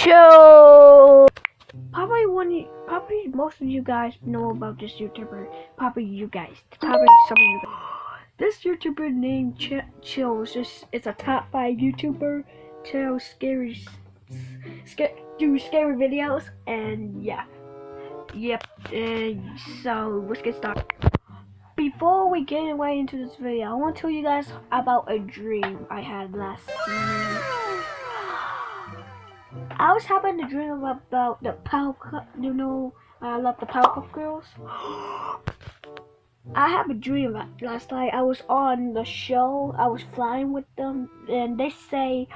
Chill. Probably most of you guys know about this YouTuber. Probably some of you guys. This YouTuber named Chill it's a top 5 YouTuber. Chill do scary videos, and yeah. Yep. So let's get started. Before we get away into this video, I want to tell you guys about a dream I had last night. I was having a dream about the Powerpuff. I love the Powerpuff Girls. I have a dream last night. I was on the show. I was flying with them, and they say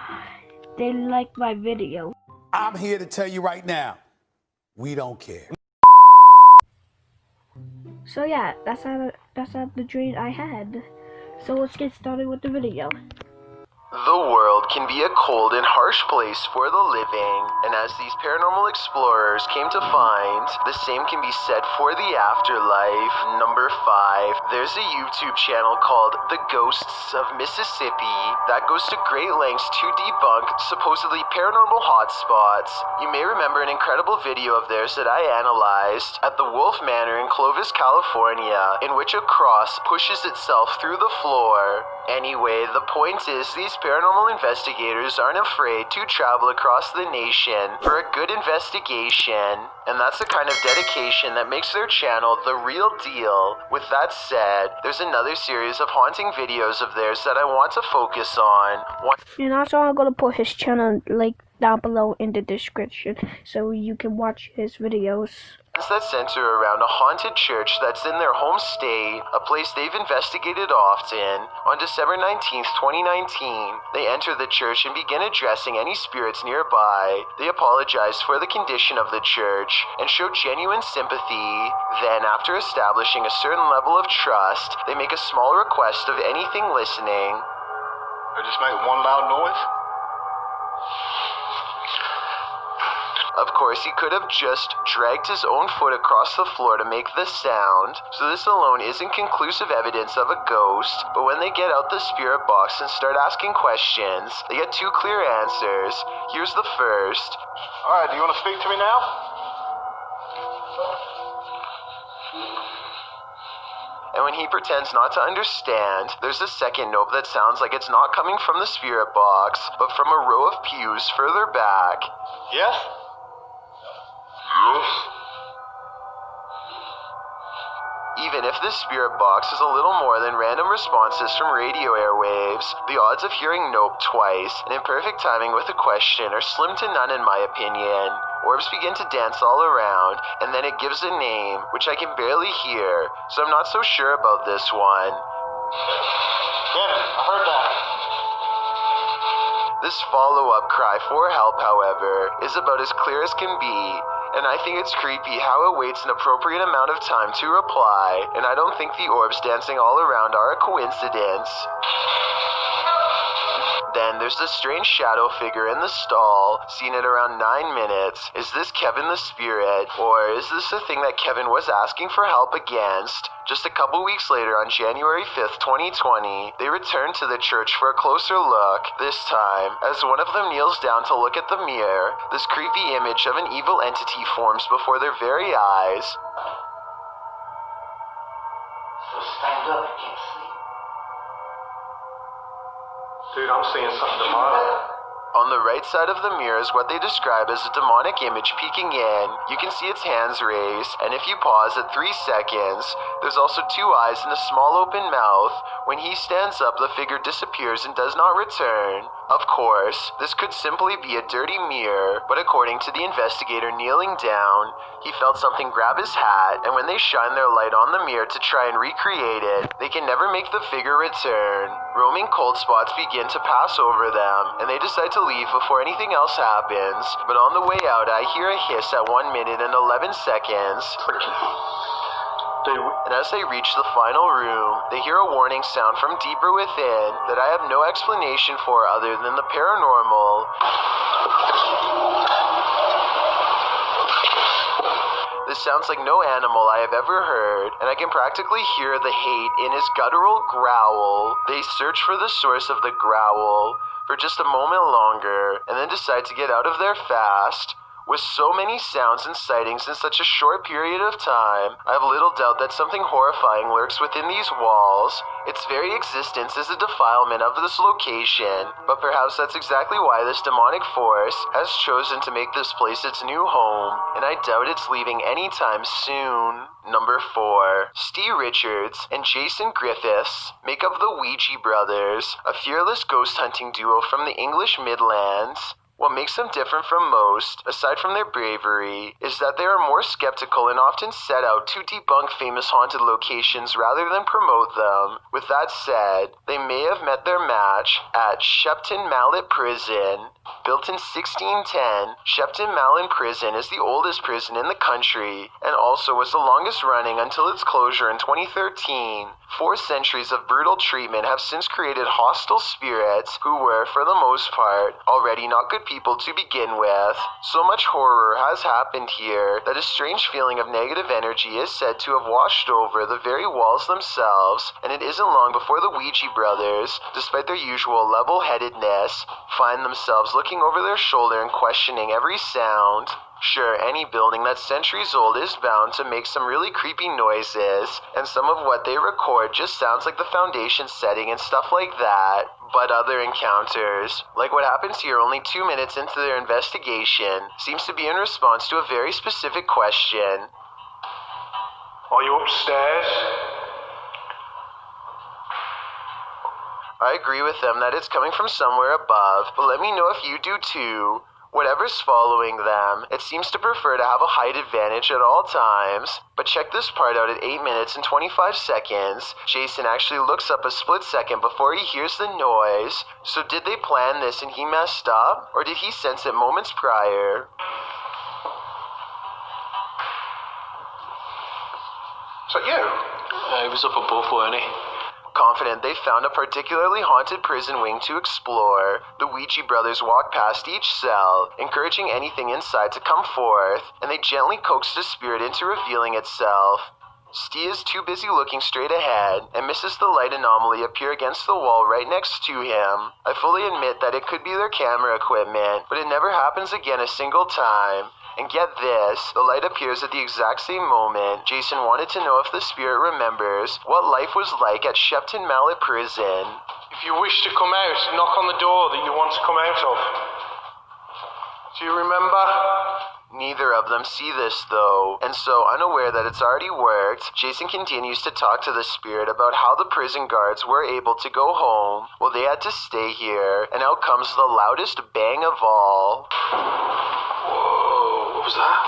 they like my video. I'm here to tell you right now, we don't care. So yeah, that's how the dream I had. So let's get started with the video. The world can be a cold and harsh place for the living, and as these paranormal explorers came to find, the same can be said for the afterlife. Number 5, there's a YouTube channel called The Ghosts of Mississippi that goes to great lengths to debunk supposedly paranormal hotspots. You may remember an incredible video of theirs that I analyzed at the Wolf Manor in Clovis, California, in which a cross pushes itself through the floor. Anyway, the point is these paranormal investigators aren't afraid to travel across the nation for a good investigation, and that's the kind of dedication that makes their channel the real deal. With that said, there's another series of haunting videos of theirs that I want to focus on. And also I'm gonna put his channel link down below in the description so you can watch his videos. That center around a haunted church that's in their home state, a place they've investigated often. On December 19th, 2019, they enter the church and begin addressing any spirits nearby. They apologize for the condition of the church and show genuine sympathy. Then, after establishing a certain level of trust, they make a small request of anything listening. I just make one loud noise. Of course, he could have just dragged his own foot across the floor to make the sound, so this alone isn't conclusive evidence of a ghost. But when they get out the spirit box and start asking questions, they get 2 clear answers. Here's the first. Alright, do you want to speak to me now? And when he pretends not to understand, there's a second note that sounds like it's not coming from the spirit box, but from a row of pews further back. Yes? Even if this spirit box is a little more than random responses from radio airwaves, the odds of hearing nope twice and in perfect timing with a question are slim to none in my opinion. Orbs begin to dance all around, and then it gives a name, which I can barely hear, so I'm not so sure about this one. Kevin, I heard that. This follow-up cry for help, however, is about as clear as can be, and I think it's creepy how it waits an appropriate amount of time to reply, and I don't think the orbs dancing all around are a coincidence. Then there's this strange shadow figure in the stall, seen at around 9 minutes. Is this Kevin the Spirit, or is this the thing that Kevin was asking for help against? Just a couple weeks later, on January 5th, 2020, they return to the church for a closer look. This time, as one of them kneels down to look at the mirror, this creepy image of an evil entity forms before their very eyes. So stand up, I can't sleep. Dude, I'm seeing something demonic. On the right side of the mirror is what they describe as a demonic image peeking in. You can see its hands raised, and if you pause at 3 seconds, there's also 2 eyes and a small open mouth. When he stands up, the figure disappears and does not return. Of course, this could simply be a dirty mirror, but according to the investigator kneeling down, he felt something grab his hat, and when they shine their light on the mirror to try and recreate it, they can never make the figure return. Roaming cold spots begin to pass over them, and they decide to leave before anything else happens. But on the way out, I hear a hiss at 1 minute and 11 seconds. And as they reach the final room, they hear a warning sound from deeper within that I have no explanation for other than the paranormal. This sounds like no animal I have ever heard, and I can practically hear the hate in his guttural growl. They search for the source of the growl, for just a moment longer and then decide to get out of there fast. With so many sounds and sightings in such a short period of time, I have little doubt that something horrifying lurks within these walls. Its very existence is a defilement of this location, but perhaps that's exactly why this demonic force has chosen to make this place its new home, and I doubt it's leaving anytime soon. Number 4. Steve Richards and Jason Griffiths make up the Ouija Brothers, a fearless ghost hunting duo from the English Midlands. What makes them different from most, aside from their bravery, is that they are more skeptical and often set out to debunk famous haunted locations rather than promote them. With that said, they may have met their match at Shepton Mallet Prison. Built in 1610, Shepton Mallet Prison is the oldest prison in the country and also was the longest running until its closure in 2013. 4 centuries of brutal treatment have since created hostile spirits who were, for the most part, already not good people to begin with. So much horror has happened here that a strange feeling of negative energy is said to have washed over the very walls themselves, and it isn't long before the Ouija Brothers, despite their usual level-headedness, find themselves looking over their shoulder and questioning every sound. Sure, any building that's centuries old is bound to make some really creepy noises, and some of what they record just sounds like the foundation setting and stuff like that. But other encounters, like what happens here only 2 minutes into their investigation, seems to be in response to a very specific question. Are you upstairs? I agree with them that it's coming from somewhere above, but let me know if you do too. Whatever's following them, it seems to prefer to have a height advantage at all times. But check this part out at 8 minutes and 25 seconds. Jason actually looks up a split second before he hears the noise. So did they plan this and he messed up? Or did he sense it moments prior? Is that you? He was up above, weren't he? Confident they found a particularly haunted prison wing to explore, the Ouija Brothers walk past each cell, encouraging anything inside to come forth, and they gently coax the spirit into revealing itself. Steve is too busy looking straight ahead and misses the light anomaly appear against the wall right next to him. I fully admit that it could be their camera equipment, but it never happens again a single time. And get this, the light appears at the exact same moment. Jason wanted to know if the spirit remembers what life was like at Shepton Mallet Prison. If you wish to come out, knock on the door that you want to come out of. Do you remember? Neither of them see this though, and so unaware that it's already worked, Jason continues to talk to the spirit about how the prison guards were able to go home while they had to stay here, and out comes the loudest bang of all. Whoa, what was that?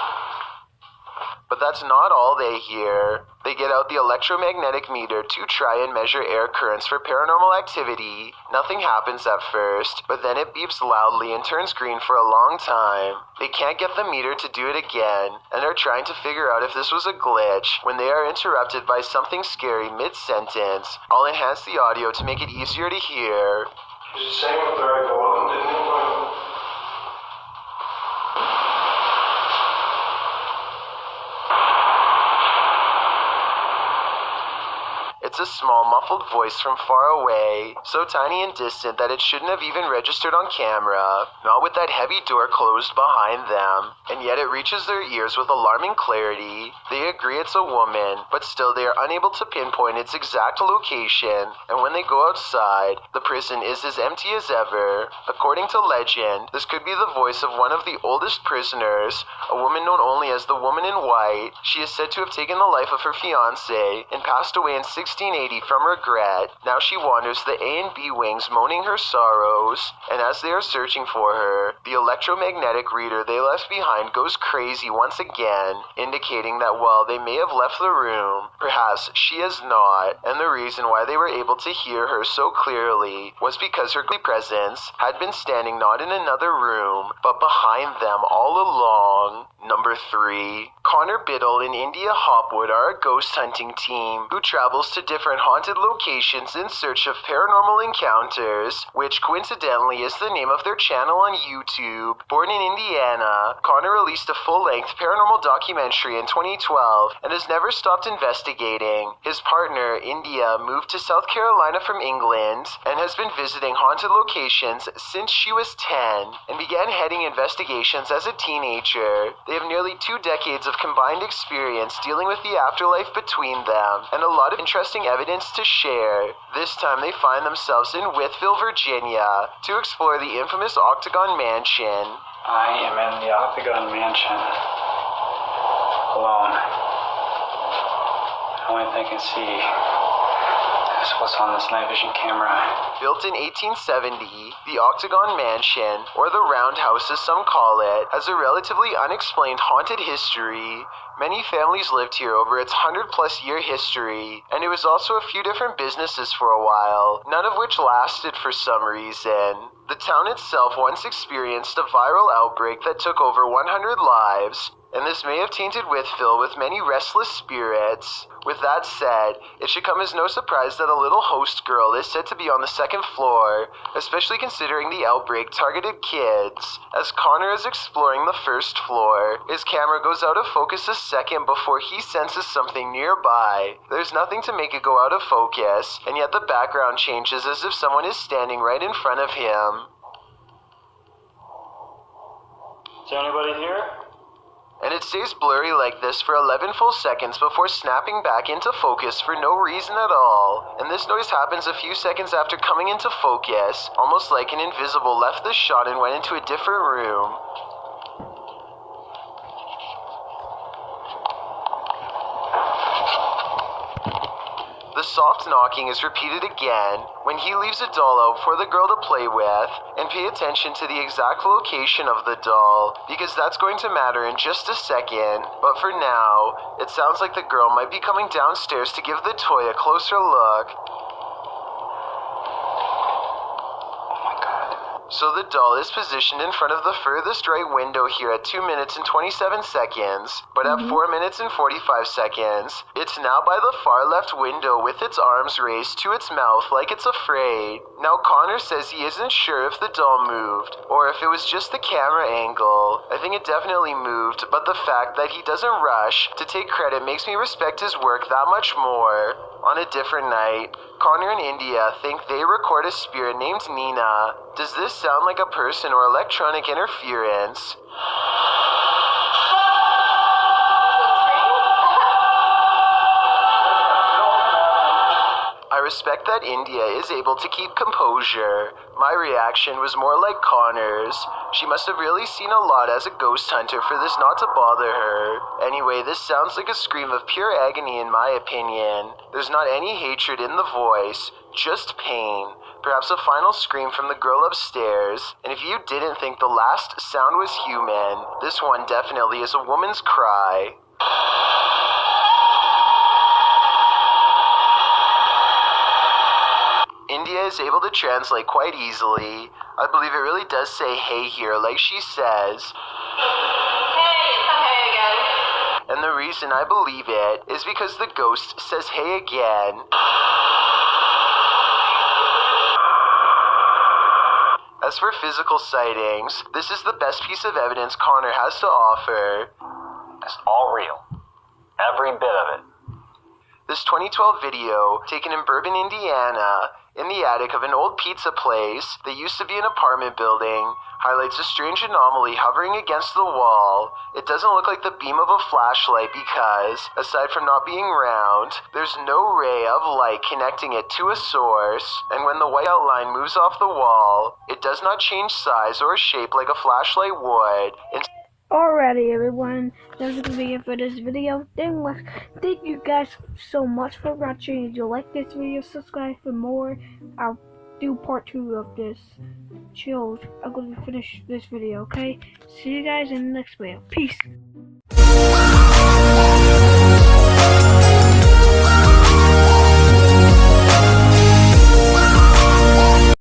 But that's not all they hear. They get out the electromagnetic meter to try and measure air currents for paranormal activity. Nothing happens at first, but then it beeps loudly and turns green for a long time. They can't get the meter to do it again, and are trying to figure out if this was a glitch when they are interrupted by something scary mid-sentence. I'll enhance the audio to make it easier to hear. It was the same with Barry Borland, didn't it? It's a small, muffled voice from far away, so tiny and distant that it shouldn't have even registered on camera, not with that heavy door closed behind them, and yet it reaches their ears with alarming clarity. They agree it's a woman, but still they are unable to pinpoint its exact location, and when they go outside, the prison is as empty as ever. According to legend, this could be the voice of one of the oldest prisoners, a woman known only as the Woman in White. She is said to have taken the life of her fiancé and passed away in 1680 from regret. Now she wanders the A and B wings moaning her sorrows, and as they are searching for her, the electromagnetic reader they left behind goes crazy once again, indicating that while they may have left the room, perhaps she has not, and the reason why they were able to hear her so clearly was because her presence had been standing not in another room, but behind them all along. Number 3. Connor Biddle and India Hopwood are a ghost hunting team who travels to different haunted locations in search of paranormal encounters, which coincidentally is the name of their channel on YouTube. Born in Indiana, Connor released a full-length paranormal documentary in 2012 and has never stopped investigating. His partner, India, moved to South Carolina from England and has been visiting haunted locations since she was 10 and began heading investigations as a teenager. They have nearly 2 decades of combined experience dealing with the afterlife between them and a lot of interesting evidence to share. This time they find themselves in Wytheville, Virginia to explore the infamous Octagon Mansion. I am in the Octagon Mansion, alone. The only thing I can see is what's on this night vision camera. Built in 1870, the Octagon Mansion, or the Roundhouse as some call it, has a relatively unexplained haunted history. Many families lived here over its 100-plus year history, and it was also a few different businesses for a while, none of which lasted for some reason. The town itself once experienced a viral outbreak that took over 100 lives, and this may have tainted Wytheville with many restless spirits. With that said, it should come as no surprise that a little host girl is said to be on the 2nd floor, especially considering the outbreak targeted kids. As Connor is exploring the 1st floor, his camera goes out of focus a second before he senses something nearby. There's nothing to make it go out of focus, and yet the background changes as if someone is standing right in front of him. Is there anybody here? And it stays blurry like this for 11 full seconds before snapping back into focus for no reason at all. And this noise happens a few seconds after coming into focus, almost like an invisible left the shot and went into a different room. The soft knocking is repeated again when he leaves a doll out for the girl to play with, and pay attention to the exact location of the doll, because that's going to matter in just a second. But for now, it sounds like the girl might be coming downstairs to give the toy a closer look. So the doll is positioned in front of the furthest right window here at 2 minutes and 27 seconds, but at 4 minutes and 45 seconds, it's now by the far left window with its arms raised to its mouth like it's afraid. Now Connor says he isn't sure if the doll moved, or if it was just the camera angle. I think it definitely moved, but the fact that he doesn't rush to take credit makes me respect his work that much more. On a different night, Connor and India think they record a spirit named Nina. Does this sound like a person or electronic interference? I respect that India is able to keep composure. My reaction was more like Connor's. She must have really seen a lot as a ghost hunter for this not to bother her. Anyway, this sounds like a scream of pure agony in my opinion. There's not any hatred in the voice, just pain. Perhaps a final scream from the girl upstairs. And if you didn't think the last sound was human, this one definitely is a woman's cry. India is able to translate quite easily. I believe it really does say hey here, like she says. Hey, it's not hey again. And the reason I believe it is because the ghost says hey again. As for physical sightings, this is the best piece of evidence Connor has to offer. It's all real. Every bit of it. This 2012 video, taken in Bourbon, Indiana, in the attic of an old pizza place that used to be an apartment building, highlights a strange anomaly hovering against the wall. It doesn't look like the beam of a flashlight because, aside from not being round, there's no ray of light connecting it to a source, and when the white outline moves off the wall, it does not change size or shape like a flashlight would. Alrighty everyone, that's gonna be it for this video. Thank you guys so much for watching. If you like this video, subscribe for more. I'll do part 2 of this chills. I'm gonna finish this video, okay? See you guys in the next video. Peace.